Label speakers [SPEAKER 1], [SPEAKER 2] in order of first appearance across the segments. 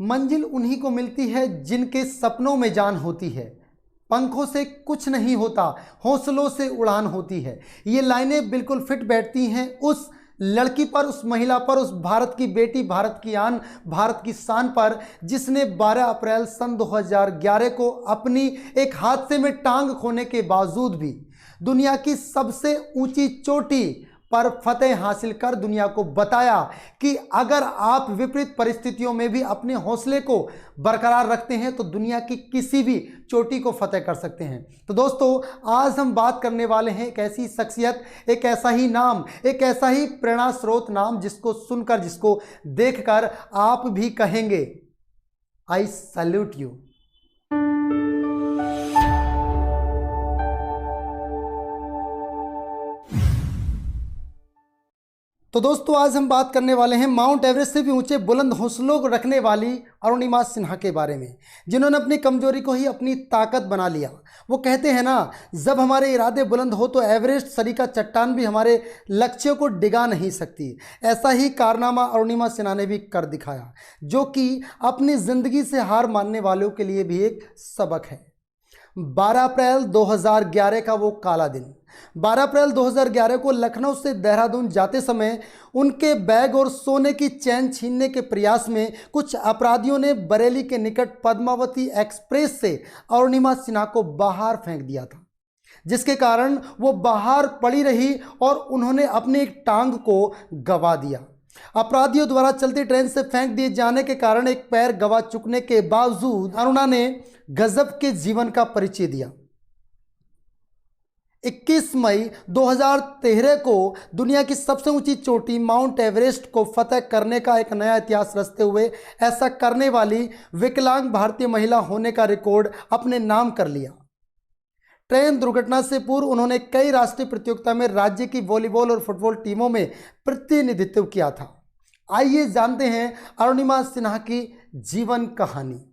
[SPEAKER 1] मंजिल उन्हीं को मिलती है जिनके सपनों में जान होती है। पंखों से कुछ नहीं होता, हौसलों से उड़ान होती है। ये लाइनें बिल्कुल फिट बैठती हैं उस लड़की पर, उस महिला पर, उस भारत की बेटी, भारत की आन, भारत की शान पर, जिसने 12 अप्रैल सन 2011 को अपनी एक हादसे में टांग खोने के बावजूद भी दुनिया की सबसे ऊंची चोटी पर फतेह हासिल कर दुनिया को बताया कि अगर आप विपरीत परिस्थितियों में भी अपने हौसले को बरकरार रखते हैं तो दुनिया की किसी भी चोटी को फतेह कर सकते हैं। तो दोस्तों, आज हम बात करने वाले हैं एक ऐसी शख्सियत, एक ऐसा ही नाम, एक ऐसा ही प्रेरणा स्रोत नाम जिसको सुनकर, जिसको देखकर आप भी कहेंगे आई सैल्यूट यू। तो दोस्तों, आज हम बात करने वाले हैं माउंट एवरेस्ट से भी ऊंचे बुलंद हौसलों को रखने वाली अरुणिमा सिन्हा के बारे में, जिन्होंने अपनी कमजोरी को ही अपनी ताकत बना लिया। वो कहते हैं ना, जब हमारे इरादे बुलंद हो तो एवरेस्ट सरी का चट्टान भी हमारे लक्ष्यों को डिगा नहीं सकती। ऐसा ही कारनामा अरुणिमा सिन्हा ने भी कर दिखाया, जो कि अपनी ज़िंदगी से हार मानने वालों के लिए भी एक सबक है। 12 अप्रैल 2011 का वो काला दिन। 12 अप्रैल 2011 को लखनऊ से देहरादून जाते समय उनके बैग और सोने की चैन छीनने के प्रयास में कुछ अपराधियों ने बरेली के निकट पद्मावती एक्सप्रेस से अरुणिमा सिन्हा को बाहर फेंक दिया था, जिसके कारण वो बाहर पड़ी रही और उन्होंने अपनी एक टांग को गंवा दिया। अपराधियों द्वारा चलती ट्रेन से फेंक दिए जाने के कारण एक पैर गंवा चुकने के बावजूद अरुणा ने गजब के जीवन का परिचय दिया। 21 मई 2013 को दुनिया की सबसे ऊंची चोटी माउंट एवरेस्ट को फतेह करने का एक नया इतिहास रचते हुए ऐसा करने वाली विकलांग भारतीय महिला होने का रिकॉर्ड अपने नाम कर लिया। ट्रेन दुर्घटना से पूर्व उन्होंने कई राष्ट्रीय प्रतियोगिता में राज्य की वॉलीबॉल और फुटबॉल टीमों में प्रतिनिधित्व किया था। आइए जानते हैं अरुणिमा सिन्हा की जीवन कहानी।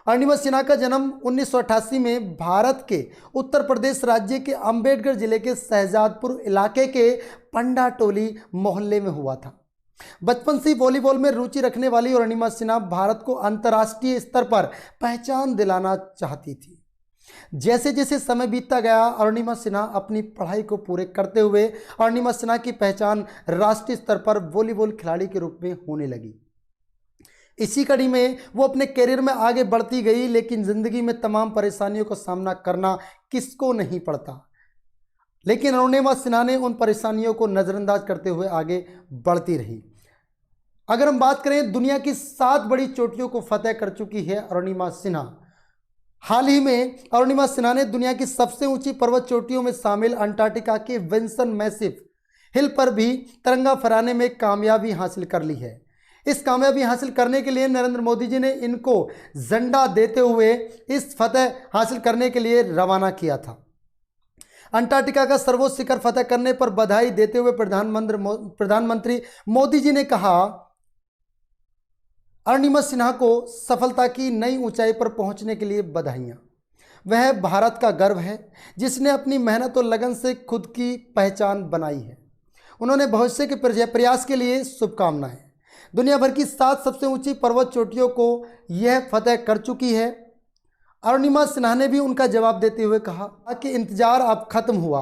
[SPEAKER 1] अरुणिमा सिन्हा का जन्म 1988 में भारत के उत्तर प्रदेश राज्य के अंबेडकर जिले के शहजादपुर इलाके के पंडाटोली मोहल्ले में हुआ था। बचपन से वॉलीबॉल में रुचि रखने वाली अरुणिमा सिन्हा भारत को अंतर्राष्ट्रीय स्तर पर पहचान दिलाना चाहती थी। जैसे जैसे समय बीतता गया, अरुणिमा सिन्हा अपनी पढ़ाई को पूरे करते हुए अरुणिमा सिन्हा की पहचान राष्ट्रीय स्तर पर वॉलीबॉल खिलाड़ी के रूप में होने लगी। इसी कड़ी में वो अपने करियर में आगे बढ़ती गई, लेकिन ज़िंदगी में तमाम परेशानियों का सामना करना किसको नहीं पड़ता। लेकिन अरुणिमा सिन्हा ने उन परेशानियों को नज़रअंदाज करते हुए आगे बढ़ती रही। अगर हम बात करें, दुनिया की 7 बड़ी चोटियों को फतेह कर चुकी है अरुणिमा सिन्हा। हाल ही में अरुणिमा सिन्हा ने दुनिया की सबसे ऊंची पर्वत चोटियों में शामिल अंटार्कटिका के विंसन मैसिव हिल पर भी तिरंगा फहराने में कामयाबी हासिल कर ली है। इस कामयाबी हासिल करने के लिए नरेंद्र मोदी जी ने इनको झंडा देते हुए इस फतेह हासिल करने के लिए रवाना किया था। अंटार्कटिका का सर्वोच्च शिखर फतेह करने पर बधाई देते हुए प्रधानमंत्री मोदी जी ने कहा, अरुणिमा सिन्हा को सफलता की नई ऊंचाई पर पहुंचने के लिए बधाइयाँ। वह भारत का गर्व है जिसने अपनी मेहनत और लगन से खुद की पहचान बनाई है। उन्होंने भविष्य के प्रयास के लिए शुभकामनाएं। दुनिया भर की 7 सबसे ऊंची पर्वत चोटियों को यह फतेह कर चुकी है। अरुणिमा सिन्हा ने भी उनका जवाब देते हुए कहा कि इंतजार अब खत्म हुआ।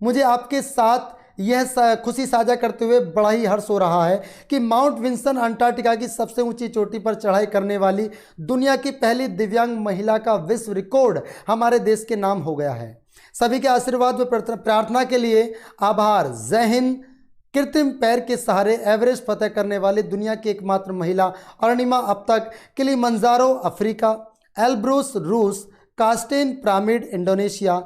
[SPEAKER 1] मुझे आपके साथ यह खुशी साझा करते हुए बड़ा ही हर्ष हो रहा है कि माउंट विंसन अंटार्कटिका की सबसे ऊंची चोटी पर चढ़ाई करने वाली दुनिया की पहली दिव्यांग महिला का विश्व रिकॉर्ड हमारे देश के नाम हो गया है। सभी के आशीर्वाद व प्रार्थना के लिए आभार। जय हिंद। कृत्रिम पैर के सहारे एवरेस्ट फतेह करने वाली दुनिया की एकमात्र महिला अरुणिमा अब तक किलिमंजारो अफ्रीका, एल्ब्रूस रूस, कास्टेन पिरामिड इंडोनेशिया,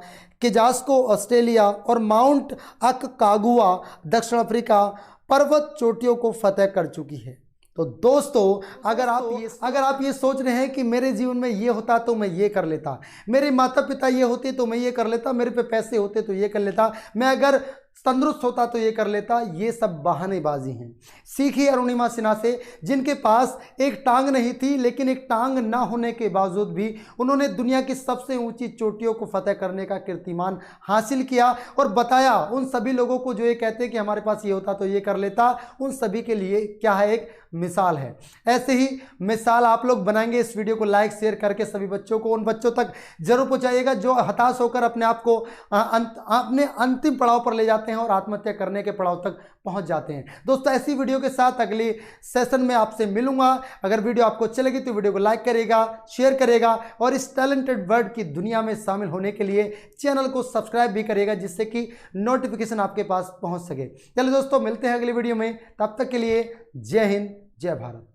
[SPEAKER 1] किजास्को ऑस्ट्रेलिया और माउंट अककागुआ दक्षिण अफ्रीका पर्वत चोटियों को फतेह कर चुकी है। तो दोस्तों, अगर आप ये सोच रहे हैं कि मेरे जीवन में ये होता तो मैं ये कर लेता, मेरे माता पिता ये होते तो मैं ये कर लेता, मेरे पे पैसे होते तो ये कर लेता, मैं अगर तंदुरुस्त होता तो ये कर लेता, ये सब बहानेबाजी हैं। सीखिए अरुणिमा सिन्हा से, जिनके पास एक टांग नहीं थी, लेकिन एक टांग ना होने के बावजूद भी उन्होंने दुनिया की सबसे ऊंची चोटियों को फतेह करने का कीर्तिमान हासिल किया और बताया उन सभी लोगों को जो ये कहते हैं कि हमारे पास ये होता तो ये कर लेता, उन सभी के लिए क्या है, एक मिसाल है। ऐसे ही मिसाल आप लोग बनाएंगे, इस वीडियो को लाइक शेयर करके सभी बच्चों को, उन बच्चों तक जरूर पहुंचाइएगा जो हताश होकर अपने आप को अपने अंतिम पड़ाव पर ले जाते हैं और आत्महत्या करने के पड़ाव तक पहुंच जाते हैं। दोस्तों ऐसी वीडियो के साथ अगली सेशन में आपसे मिलूंगा। अगर वीडियो आपको अच्छी लगी तो वीडियो को लाइक करेगा, शेयर करेगा और इस टैलेंटेड वर्ड की दुनिया में शामिल होने के लिए चैनल को सब्सक्राइब भी करेगा, जिससे कि नोटिफिकेशन आपके पास पहुंच सके। चलिए दोस्तों, मिलते हैं अगली वीडियो में, तब तक के लिए जय हिंद, जय भारत।